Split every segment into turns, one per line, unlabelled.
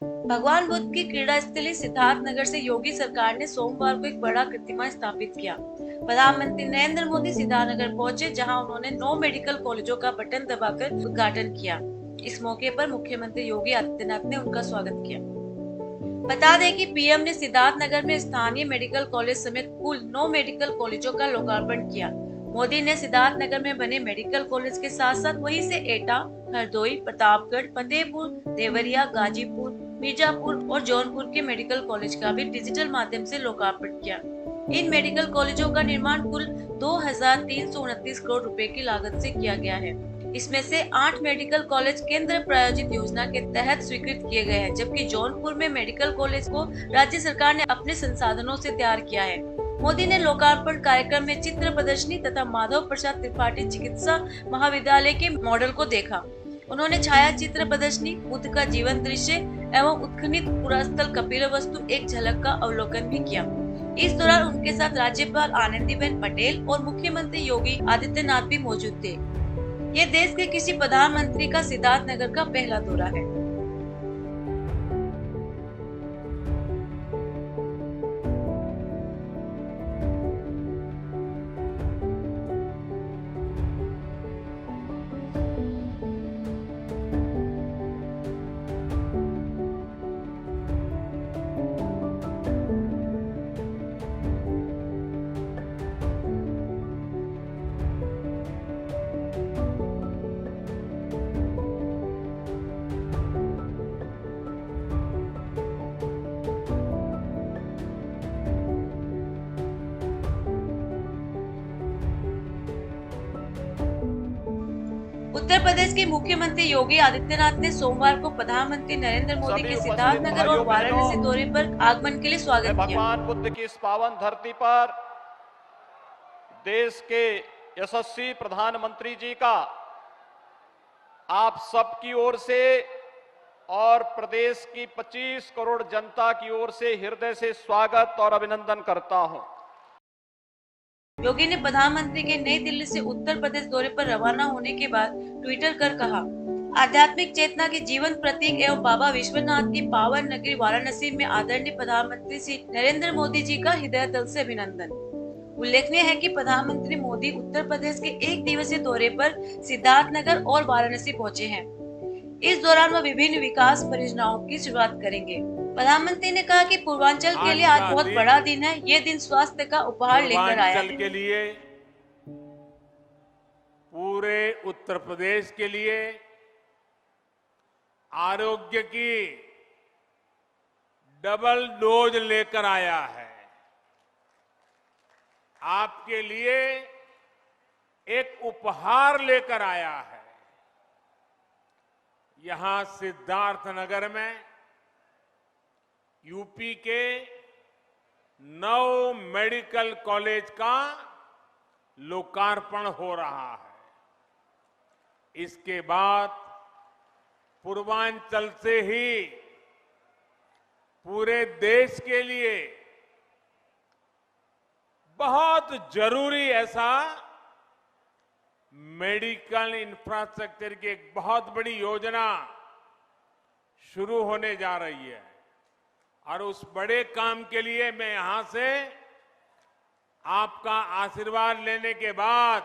भगवान बुद्ध की क्रीड़ा स्थली सिद्धार्थ नगर से योगी सरकार ने सोमवार को एक बड़ा प्रतिमा स्थापित किया। प्रधानमंत्री नरेंद्र मोदी सिद्धार्थ नगर पहुंचे, जहां उन्होंने 9 मेडिकल कॉलेजों का बटन दबाकर उद्घाटन किया। इस मौके पर मुख्यमंत्री योगी आदित्यनाथ ने उनका स्वागत किया। बता दें कि पीएम ने सिद्धार्थ नगर में स्थानीय मेडिकल कॉलेज समेत कुल 9 मेडिकल कॉलेजों का लोकार्पण किया। मोदी ने सिद्धार्थ नगर में बने मेडिकल कॉलेज के साथ साथ वहीं से एटा, हरदोई, प्रतापगढ़, फतेहपुर, देवरिया, गाजीपुर, मिर्जापुर और जौनपुर के मेडिकल कॉलेज का भी डिजिटल माध्यम से लोकार्पण किया। इन मेडिकल कॉलेजों का निर्माण कुल 2,329 करोड़ रुपए की लागत से किया गया है। इसमें से 8 मेडिकल कॉलेज केंद्र प्रायोजित योजना के तहत स्वीकृत किए गए हैं, जबकि जौनपुर में मेडिकल कॉलेज को राज्य सरकार ने अपने संसाधनों से तैयार किया है। मोदी ने लोकार्पण कार्यक्रम में चित्र प्रदर्शनी तथा माधव प्रसाद त्रिपाठी चिकित्सा महाविद्यालय के मॉडल को देखा। उन्होंने छाया चित्र प्रदर्शनी, बुद्ध का जीवन दृश्य एवं उत्खनित पुरास्थल कपिलवस्तु एक झलक का अवलोकन भी किया। इस दौरान उनके साथ राज्यपाल आनंदीबेन पटेल और मुख्यमंत्री योगी आदित्यनाथ भी मौजूद थे। ये देश के किसी प्रधानमंत्री का सिद्धार्थ नगर का पहला दौरा है। उत्तर प्रदेश के मुख्यमंत्री योगी आदित्यनाथ ने सोमवार को प्रधानमंत्री नरेंद्र मोदी के सिद्धार्थ नगर और वाराणसी दौरे पर आगमन के लिए स्वागत किया।
भगवान बुद्ध की इस पावन धरती पर देश के यशस्वी प्रधानमंत्री जी का आप सबकी ओर से और प्रदेश की 25 करोड़ जनता की ओर से हृदय से स्वागत और अभिनंदन करता हूं।
योगी ने प्रधानमंत्री के नई दिल्ली से उत्तर प्रदेश दौरे पर रवाना होने के बाद ट्विटर कर कहा, आध्यात्मिक चेतना के जीवन प्रतीक एवं बाबा विश्वनाथ की पावन नगरी वाराणसी में आदरणीय प्रधानमंत्री श्री नरेंद्र मोदी जी का हृदय तल से अभिनंदन। उल्लेखनीय है कि प्रधानमंत्री मोदी उत्तर प्रदेश के एक दिवसीय दौरे पर सिद्धार्थ नगर और वाराणसी पहुंचे हैं। इस दौरान वह विभिन्न विकास परियोजनाओं की शुरुआत करेंगे। प्रधानमंत्री ने कहा कि पूर्वांचल के लिए आज बहुत बड़ा दिन है। ये दिन स्वास्थ्य का उपहार लेकर आया है।
के लिए, पूरे उत्तर प्रदेश के लिए आरोग्य की डबल डोज लेकर आया है। आपके लिए एक उपहार लेकर आया है। यहां सिद्धार्थ नगर में यूपी के 9 मेडिकल कॉलेज का लोकार्पण हो रहा है। इसके बाद पूर्वांचल से ही पूरे देश के लिए बहुत जरूरी ऐसा मेडिकल इंफ्रास्ट्रक्चर की एक बहुत बड़ी योजना शुरू होने जा रही है और उस बड़े काम के लिए मैं यहां से आपका आशीर्वाद लेने के बाद,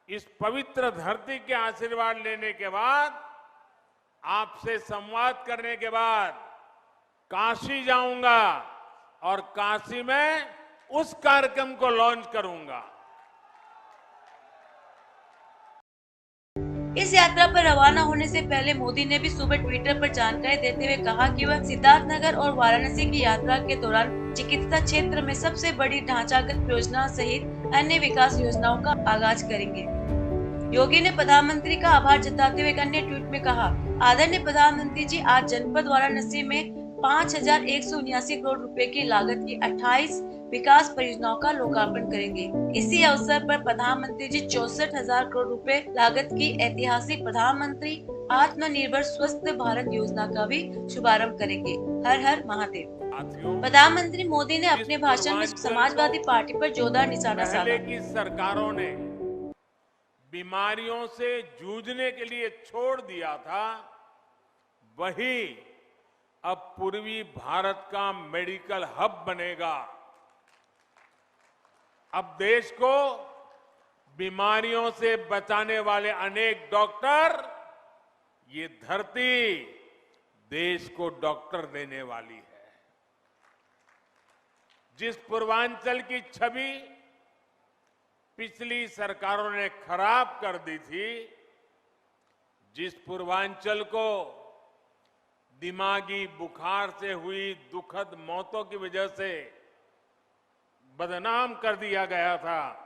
इस पवित्र धरती के आशीर्वाद लेने के बाद, आपसे संवाद करने के बाद काशी जाऊंगा और काशी में उस कार्यक्रम को लॉन्च करूंगा।
इस यात्रा पर रवाना होने से पहले मोदी ने भी सुबह ट्विटर पर जानकारी देते हुए कहा कि वह सिद्धार्थ नगर और वाराणसी की यात्रा के दौरान चिकित्सा क्षेत्र में सबसे बड़ी ढांचागत योजना सहित अन्य विकास योजनाओं का आगाज करेंगे। योगी ने प्रधानमंत्री का आभार जताते हुए एक अन्य ट्वीट में कहा, आदरणीय प्रधानमंत्री जी आज जनपद वाराणसी में 5,179 करोड़ रुपए की लागत की 28 विकास परियोजनाओं का लोकार्पण करेंगे। इसी अवसर पर प्रधानमंत्री जी 64,000 करोड़ रुपए लागत की ऐतिहासिक प्रधानमंत्री आत्मनिर्भर स्वस्थ भारत योजना का भी शुभारंभ करेंगे। हर हर महादेव। प्रधानमंत्री मोदी ने अपने भाषण में समाजवादी पार्टी पर जोरदार निशाना साधा।
पहले की सरकारों ने बीमारियों से जूझने के लिए छोड़ दिया था, वही अब पूर्वी भारत का मेडिकल हब बनेगा। अब देश को बीमारियों से बचाने वाले अनेक डॉक्टर, ये धरती देश को डॉक्टर देने वाली है। जिस पूर्वांचल की छवि पिछली सरकारों ने खराब कर दी थी, जिस पूर्वांचल को दिमागी बुखार से हुई दुखद मौतों की वजह से बदनाम कर दिया गया था,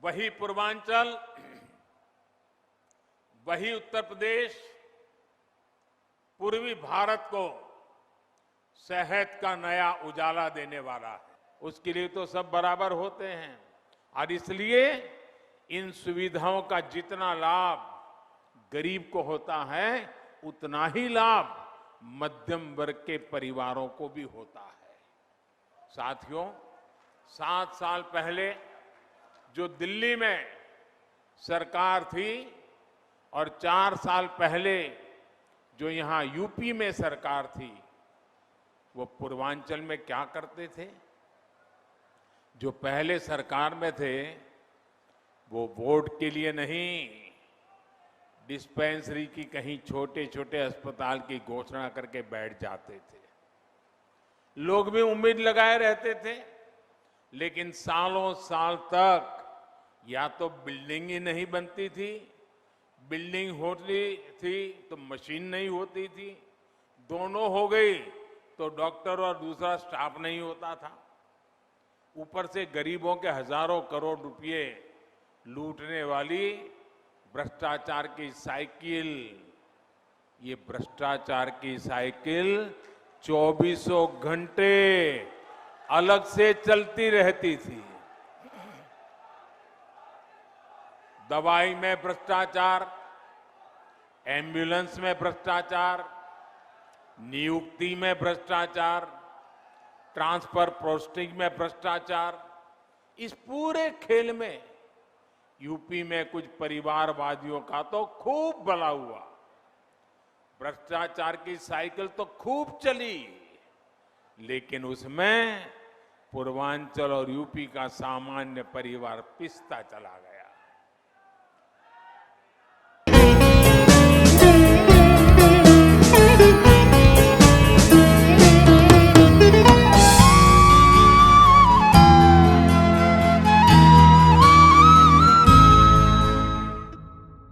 वही पूर्वांचल, वही उत्तर प्रदेश पूर्वी भारत को सेहत का नया उजाला देने वाला है। उसके लिए तो सब बराबर होते हैं और इसलिए इन सुविधाओं का जितना लाभ गरीब को होता है, उतना ही लाभ मध्यम वर्ग के परिवारों को भी होता है। साथियों, 7 साल पहले जो दिल्ली में सरकार थी और 4 साल पहले जो यहां यूपी में सरकार थी, वो पूर्वांचल में क्या करते थे? जो पहले सरकार में थे वो वोट के लिए नहीं, डिस्पेंसरी की कहीं छोटे छोटे अस्पताल की घोषणा करके बैठ जाते थे। लोग भी उम्मीद लगाए रहते थे, लेकिन सालों साल तक या तो बिल्डिंग ही नहीं बनती थी, बिल्डिंग होती थी तो मशीन नहीं होती थी, दोनों हो गई तो डॉक्टर और दूसरा स्टाफ नहीं होता था। ऊपर से गरीबों के हजारों करोड़ रुपए लूटने वाली भ्रष्टाचार की साइकिल, ये भ्रष्टाचार की साइकिल 24 घंटे अलग से चलती रहती थी। दवाई में भ्रष्टाचार, एम्बुलेंस में भ्रष्टाचार, नियुक्ति में भ्रष्टाचार, ट्रांसफर पोस्टिंग में भ्रष्टाचार, इस पूरे खेल में यूपी में कुछ परिवारवादियों का तो खूब भला हुआ। भ्रष्टाचार की साइकिल तो खूब चली, लेकिन उसमें पूर्वांचल और यूपी का सामान्य परिवार पिसता चला गया।